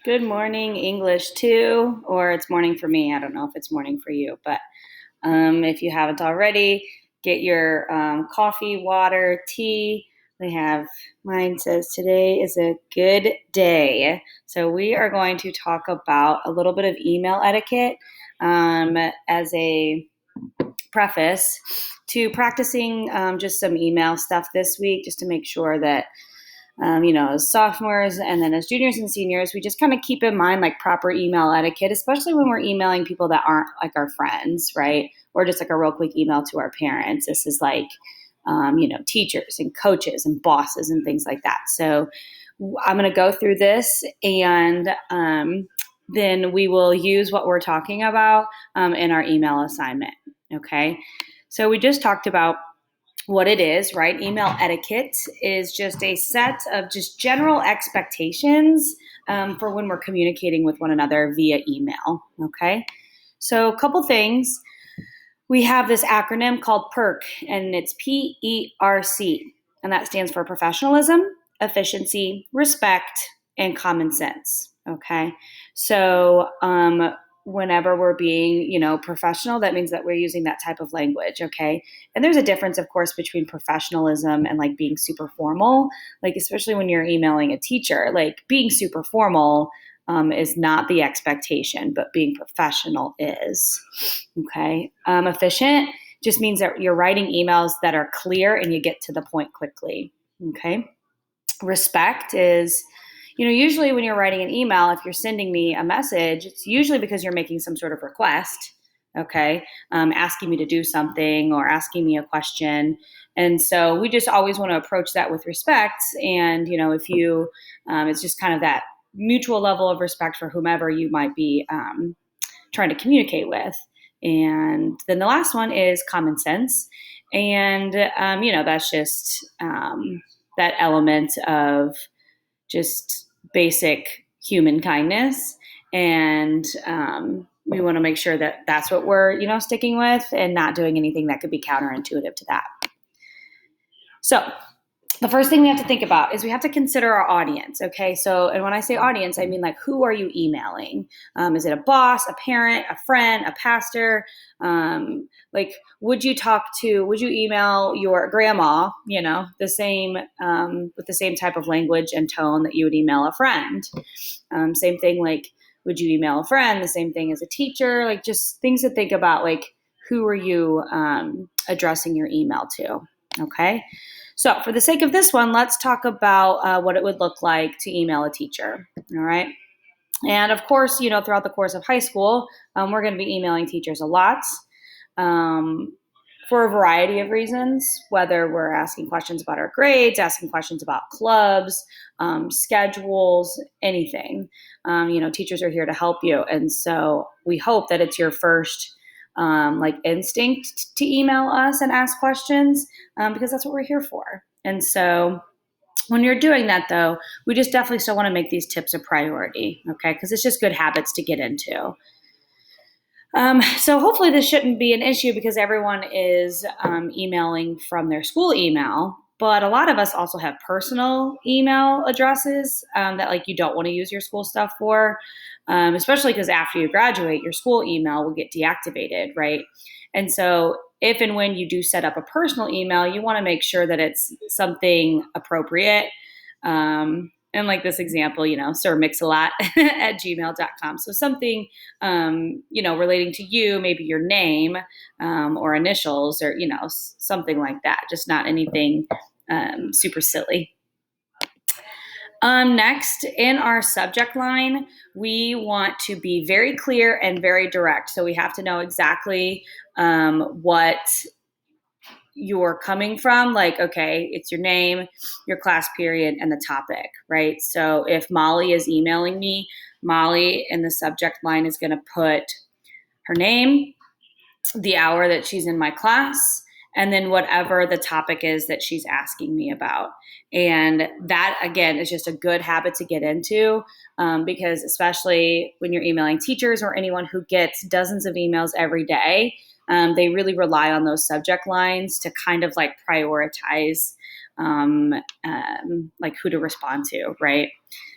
Good morning, English 2, or it's morning for me. I don't know if it's morning for you, but if you haven't already, get your coffee, water, tea. We have mine says today is a good day. So we are going to talk about a little bit of email etiquette as a preface to practicing just some email stuff this week, just to make sure that as sophomores and then as juniors and seniors, we just kind of keep in mind like proper email etiquette, especially when we're emailing people that aren't like our friends, right? Or just like a real quick email to our parents. This is like, teachers and coaches and bosses and things like that. So I'm going to go through this and then we will use what we're talking about in our email assignment. Okay. So we just talked about what it is, right? Email etiquette is just a set of just general expectations for when we're communicating with one another via email, okay? So a couple things. We have this acronym called PERC, and it's PERC, and that stands for professionalism, efficiency, respect, and common sense, okay? So whenever we're being, professional, that means that we're using that type of language, okay? And there's a difference, of course, between professionalism and like being super formal, like especially when you're emailing a teacher, like being super formal is not the expectation, but being professional is, okay? Efficient just means that you're writing emails that are clear and you get to the point quickly, okay? Respect is, usually when you're writing an email, if you're sending me a message, it's usually because you're making some sort of request, okay? Asking me to do something or asking me a question. And so we just always want to approach that with respect. And, if you, it's just kind of that mutual level of respect for whomever you might be trying to communicate with. And then the last one is common sense. And, that's just that element of just basic human kindness. And we want to make sure that that's what we're, sticking with and not doing anything that could be counterintuitive to that. So the first thing we have to think about is we have to consider our audience, okay? So, and when I say audience, I mean like, who are you emailing? Is it a boss, a parent, a friend, a pastor? Would you email your grandma, the same, with the same type of language and tone that you would email a friend? Same thing, like, would you email a friend? The same thing as a teacher, like just things to think about, like, who are you addressing your email to, okay? So for the sake of this one, let's talk about what it would look like to email a teacher, all right? And of course, throughout the course of high school, we're going to be emailing teachers a lot for a variety of reasons, whether we're asking questions about our grades, asking questions about clubs, schedules, anything. Teachers are here to help you. And so we hope that it's your first instinct to email us and ask questions because that's what we're here for. And so when you're doing that, though, we just definitely still want to make these tips a priority, okay? Because it's just good habits to get into. So hopefully this shouldn't be an issue because everyone is emailing from their school email. But a lot of us also have personal email addresses that like you don't want to use your school stuff for, especially because after you graduate, your school email will get deactivated, right? And so if and when you do set up a personal email, you want to make sure that it's something appropriate. And like this example, Sir Mix-a-Lot at gmail.com. So something, relating to you, maybe your name or initials or, something like that. Just not anything super silly. Next, in our subject line, we want to be very clear and very direct. So we have to know exactly what you're coming from, like, okay, it's your name, your class period, and the topic, right? So if Molly is emailing me, Molly in the subject line is going to put her name, the hour that she's in my class, and then whatever the topic is that she's asking me about. And that, again, is just a good habit to get into because especially when you're emailing teachers or anyone who gets dozens of emails every day, they really rely on those subject lines to kind of like prioritize like who to respond to, right?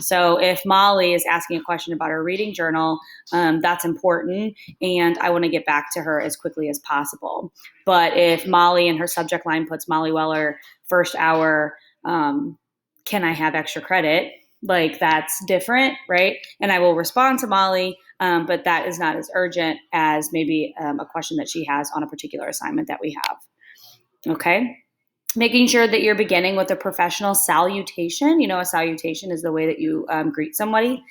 So if Molly is asking a question about her reading journal, that's important, and I want to get back to her as quickly as possible. But if Molly in her subject line puts Molly Weller, first hour, can I have extra credit? Like that's different, right? And I will respond to Molly, but that is not as urgent as maybe a question that she has on a particular assignment that we have. Okay. Making sure that you're beginning with a professional salutation. A salutation is the way that you greet somebody.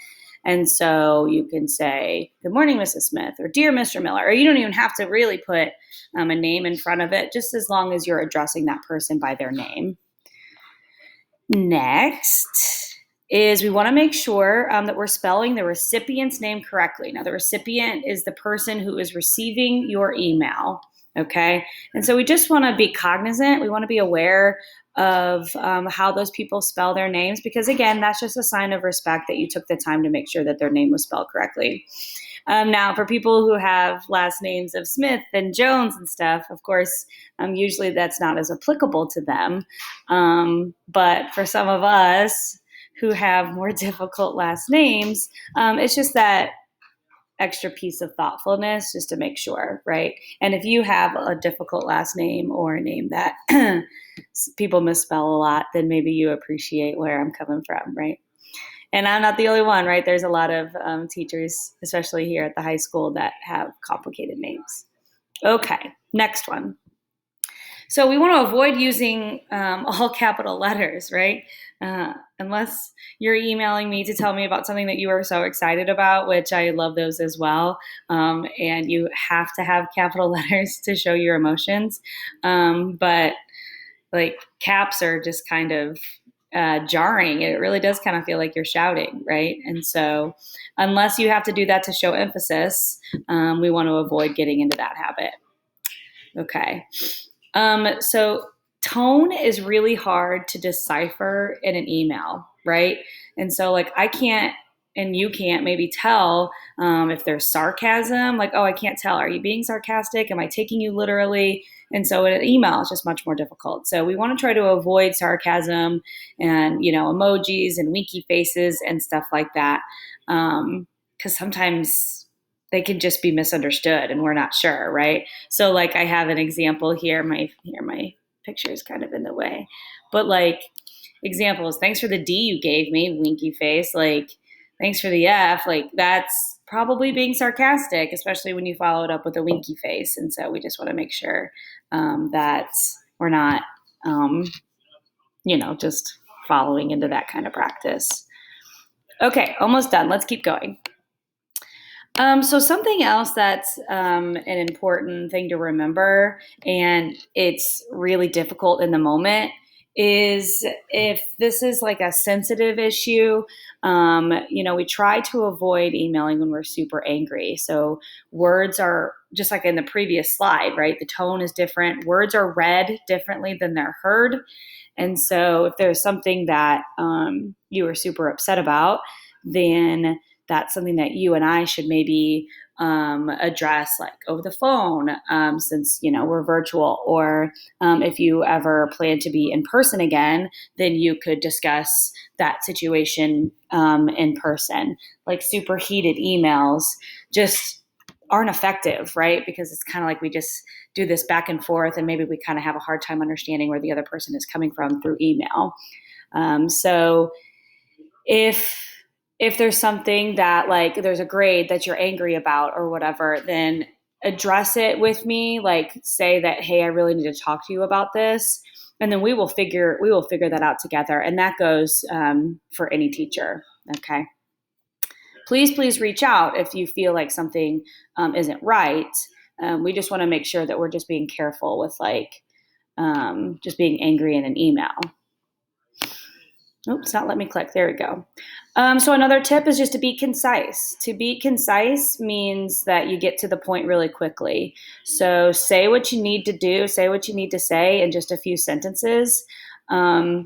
And so you can say, "Good morning, Mrs. Smith," or "Dear Mr. Miller," or you don't even have to really put a name in front of it, just as long as you're addressing that person by their name. Next is we want to make sure that we're spelling the recipient's name correctly. Now, the recipient is the person who is receiving your email, okay? And so we just want to be cognizant. We want to be aware of how those people spell their names because, again, that's just a sign of respect that you took the time to make sure that their name was spelled correctly. Now, for people who have last names of Smith and Jones and stuff, of course, usually that's not as applicable to them. But for some of us who have more difficult last names, it's just that extra piece of thoughtfulness just to make sure, right? And if you have a difficult last name or a name that people misspell a lot, then maybe you appreciate where I'm coming from, right? And I'm not the only one, right? There's a lot of teachers, especially here at the high school, that have complicated names. Okay, next one. So we want to avoid using all capital letters, right? Unless you're emailing me to tell me about something that you are so excited about, which I love those as well. And you have to have capital letters to show your emotions. But like caps are just kind of jarring. It really does kind of feel like you're shouting, right? And so unless you have to do that to show emphasis, we want to avoid getting into that habit. Okay. So tone is really hard to decipher in an email, right? And so like I can't and you can't maybe tell if there's sarcasm, like, oh, I can't tell. Are you being sarcastic? Am I taking you literally? And so in an email, it's just much more difficult. So we want to try to avoid sarcasm and, emojis and winky faces and stuff like that. Because sometimes they can just be misunderstood and we're not sure, right? So like I have an example here. My picture is kind of in the way. But like examples, thanks for the D you gave me, winky face. Like, thanks for the F. Like that's probably being sarcastic, especially when you follow it up with a winky face. And so we just want to make sure that we're not, just following into that kind of practice. Okay, almost done. Let's keep going. So something else that's an important thing to remember, and it's really difficult in the moment, is if this is like a sensitive issue, we try to avoid emailing when we're super angry. So words are just like in the previous slide, right? The tone is different. Words are read differently than they're heard. And so if there's something that you are super upset about, then that's something that you and I should maybe address like over the phone since, we're virtual. Or if you ever plan to be in person again, then you could discuss that situation in person. Like super heated emails just aren't effective, right? Because it's kind of like we just do this back and forth and maybe we kind of have a hard time understanding where the other person is coming from through email. So if there's something that like there's a grade that you're angry about or whatever, then address it with me. Like say that, hey, I really need to talk to you about this. And then we will figure that out together. And that goes for any teacher. Okay. Please reach out if you feel like something isn't right. We just want to make sure that we're just being careful with like just being angry in an email. Oops, not let me click. There we go. So another tip is just to be concise. To be concise means that you get to the point really quickly. So say what you need to do, say what you need to say in just a few sentences. Nobody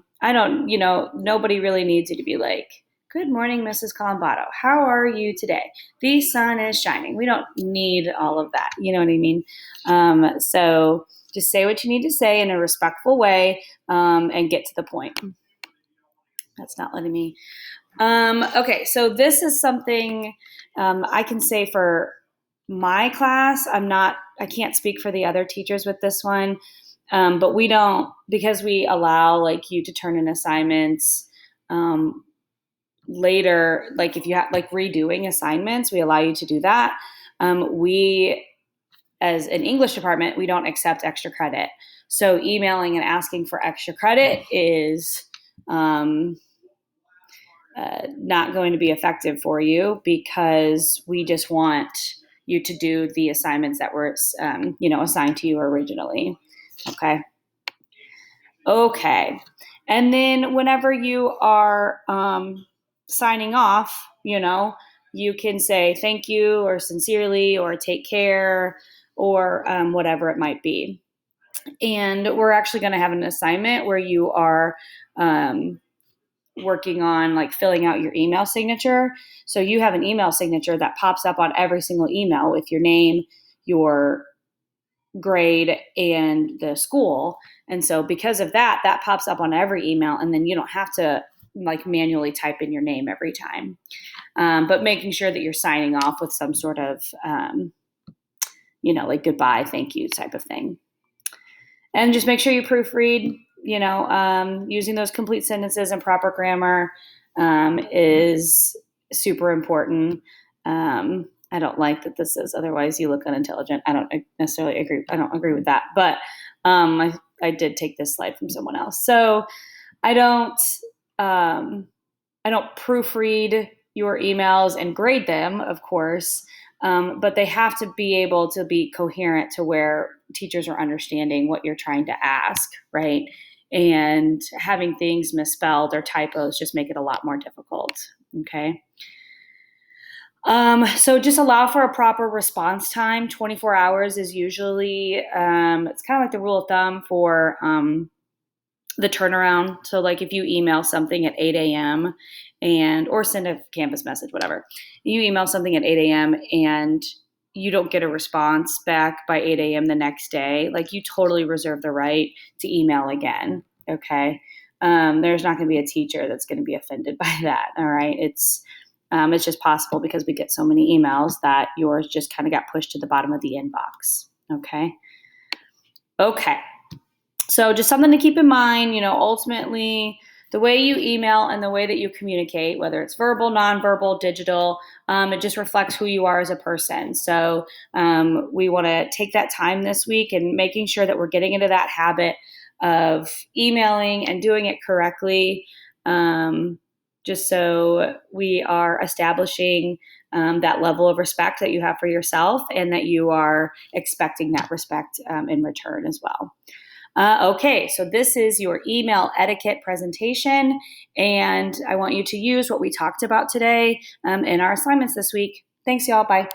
really needs you to be like, good morning, Mrs. Colombato. How are you today? The sun is shining. We don't need all of that. You know what I mean? So Just say what you need to say in a respectful way, and get to the point. That's not letting me. Okay, so this is something I can say for my class. I can't speak for the other teachers with this one, but we don't, because we allow like you to turn in assignments later. Like if you have like redoing assignments, we allow you to do that. We, as an English department, we don't accept extra credit. So emailing and asking for extra credit is not going to be effective for you, because we just want you to do the assignments that were, assigned to you originally. Okay. And then whenever you are signing off, you can say thank you or sincerely or take care or whatever it might be. And we're actually going to have an assignment where you are working on like filling out your email signature. So you have an email signature that pops up on every single email with your name, your grade, and the school. And so because of that, that pops up on every email, and then you don't have to like manually type in your name every time. But making sure that you're signing off with some sort of, like goodbye, thank you type of thing. And just make sure you proofread, using those complete sentences and proper grammar is super important. I don't like that this says otherwise you look unintelligent. I don't necessarily agree. I don't agree with that, but I did take this slide from someone else. So I don't proofread your emails and grade them, of course, but they have to be able to be coherent to where teachers are understanding what you're trying to ask, right? And having things misspelled or typos just make it a lot more difficult, okay? So just allow for a proper response time. 24 hours is usually, it's kind of like the rule of thumb for the turnaround. So like if you email something at 8 a.m. or send a Canvas message, whatever, you email something at 8 a.m. and you don't get a response back by 8 a.m. the next day, like you totally reserve the right to email again, okay? There's not going to be a teacher that's going to be offended by that, all right? It's just possible because we get so many emails that yours just kind of got pushed to the bottom of the inbox, okay? Okay. So just something to keep in mind, ultimately the way you email and the way that you communicate, whether it's verbal, nonverbal, digital, it just reflects who you are as a person. So we want to take that time this week and making sure that we're getting into that habit of emailing and doing it correctly, just so we are establishing that level of respect that you have for yourself and that you are expecting that respect in return as well. Okay, so this is your email etiquette presentation, and I want you to use what we talked about today in our assignments this week. Thanks, y'all. Bye.